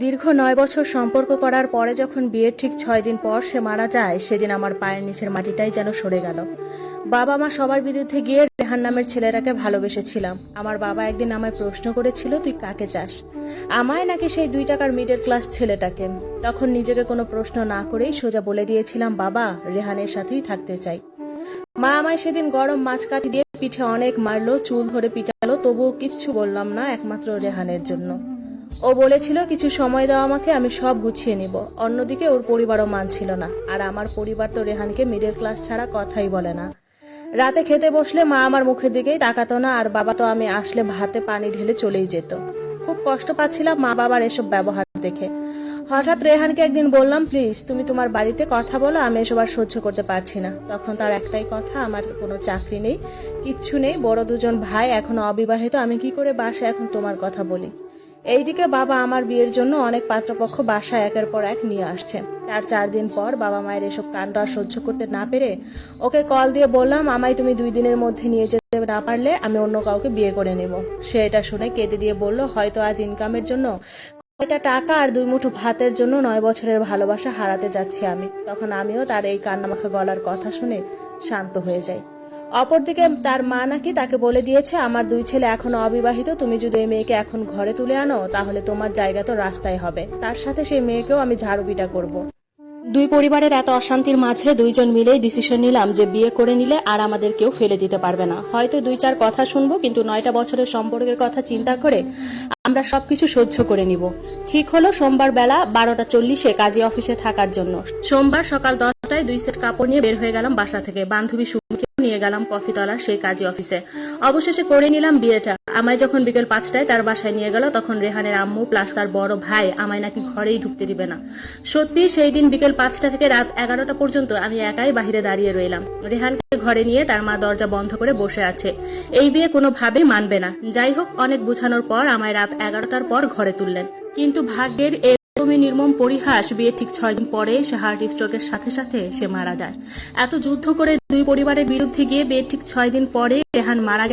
দীর্ঘ ৯ বছর সম্পর্ক করার পরে যখন বিয়ের ঠিক ৬ দিন পর সে মারা যায়, সেদিন আমার পায়ের নিচের মাটিটাই যেন সরে গেল। বাবা মা সবার বিরুদ্ধে গিয়ে রেহান নামের ছেলেটাকে ভালোবেসেছিলাম। আমার বাবা একদিন আমায় প্রশ্ন করেছিল, তুই কাকে চাস, আমায় নাকি সেই 2 টাকার মিডল ক্লাস ছেলেটাকে? তখন নিজেকে কোনো প্রশ্ন না করেই সোজা বলে দিয়েছিলাম, বাবা, রেহানের সাথেই থাকতে চাই। মা আমায় সেদিন গরম মাছ কাঠি দিয়ে পিঠে অনেক মারলো, চুল ধরে পিটালো, তবুও কিচ্ছু বললাম না, একমাত্র রেহানের জন্য। ও বলেছিল কিছু সময় দাও আমাকে, আমি সব গুছিয়ে নিব। অন্যদিকে ওর পরিবারও মানছিল না, আর আমার পরিবার তো রেহানকে মিডল ক্লাস ছাড়া কথাই বলে না। রাতে খেতে বসলে মা আমার মুখের দিকেই তাকাতো না, আর বাবা তো আমি আসলে ভাতে পানি ঢেলে চলেই যেত। খুব কষ্ট পাচ্ছিলাম মা বাবার এসব ব্যবহার দেখে। হঠাৎ রেহানকে একদিন বললাম, প্লিজ তুমি তোমার বাড়িতে কথা বলো, আমি এসব আর সহ্য করতে পারছি না। তখন তার একটাই কথা, আমার কোনো চাকরি নেই, কিচ্ছু নেই, বড় দুজন ভাই এখনো অবিবাহিত, আমি কি করে বাসায় এখন তোমার কথা বলি? এইদিকে বাবা আমার বিয়ের জন্য অনেক পাত্রপক্ষ বাসায় একের পর এক নিয়ে আসছে। তার 4 দিন পর বাবা মায়ের এসব কাণ্ড আর সহ্য করতে না পেরে ওকে কল দিয়ে বললাম, আমায় তুমি 2 দিনের মধ্যে নিয়ে যেতে না পারলে আমি অন্য কাউকে বিয়ে করে নেব। সে এটা শুনে কেঁদে দিয়ে বলল, হয়তো আজ ইনকামের জন্য কয়টা টাকা আর 2 মুঠো ভাতের জন্য 9 বছরের ভালোবাসা হারাতে যাচ্ছি আমি। তখন আমিও তার এই কান্নামাখা গলার কথা শুনে শান্ত হয়ে যাই। অপরদিকে তার মা নাকি তাকে বলে দিয়েছে, আমার 2 ছেলে এখনো অবিবাহিত, তুমি যদি এই মেয়েকে এখন ঘরে তুলে আনো তাহলে তোমার জায়গা তো রাস্তায় হবে, তার সাথে সেই মেয়েকেও আমি ঝাড়ুপিটা করব। 2 পরিবারের এত অশান্তির মাঝে 2 জন মিলেই ডিসিশন নিলাম যে বিয়ে করে নিলে আর আমাদের কেউ ফেলে দিতে পারবে না। হয়তো 2-4 কথা শুনবো, কিন্তু 9টা বছরের সম্পর্কের কথা চিন্তা করে আমরা সবকিছু সহ্য করে নিব। ঠিক হলো সোমবার বেলা 12:40 কাজী অফিসে থাকার জন্য। সোমবার সকাল 10টায় 2 সেট কাপড় নিয়ে বের হয়ে গেলাম বাসা থেকে। বান্ধবী সুমিকে নিয়ে গেলাম কফিতলার সেই কাজী অফিসে। অবশেষে করে নিলাম বিয়েটা। আমায় যখন বিকেল 5টায় তার বাসায় নিয়ে গেল, তখন রেহানের আম্মু প্লাস তার বড় ভাই আমায় নাকি ঘরেই ঢুকতে দিবে না। সত্যি সেই দিন বিকেল 5টা থেকে রাত 11টা পর্যন্ত আমি একাই বাহিরে দাঁড়িয়ে রইলাম। রেহানকে ঘরে নিয়ে তার মা দরজা বন্ধ করে বসে আছে। এই বিয়ে কোনোভাবেই মানবে না। যাই হোক, অনেক বোঝানোর পর আমায় রাত 11টার পর ঘরে তুললেন। কিন্তু ভাগ্যের এরকমই নির্মম পরিহাস, বিয়ে ঠিক 6 দিন পরে সে হার্ট স্ট্রোকের সাথে সাথে সে মারা যায়। এত যুদ্ধ করে 2 পরিবারের বিরুদ্ধে গিয়ে বিয়ে ঠিক 6 দিন পরে রেহান মারা গেল।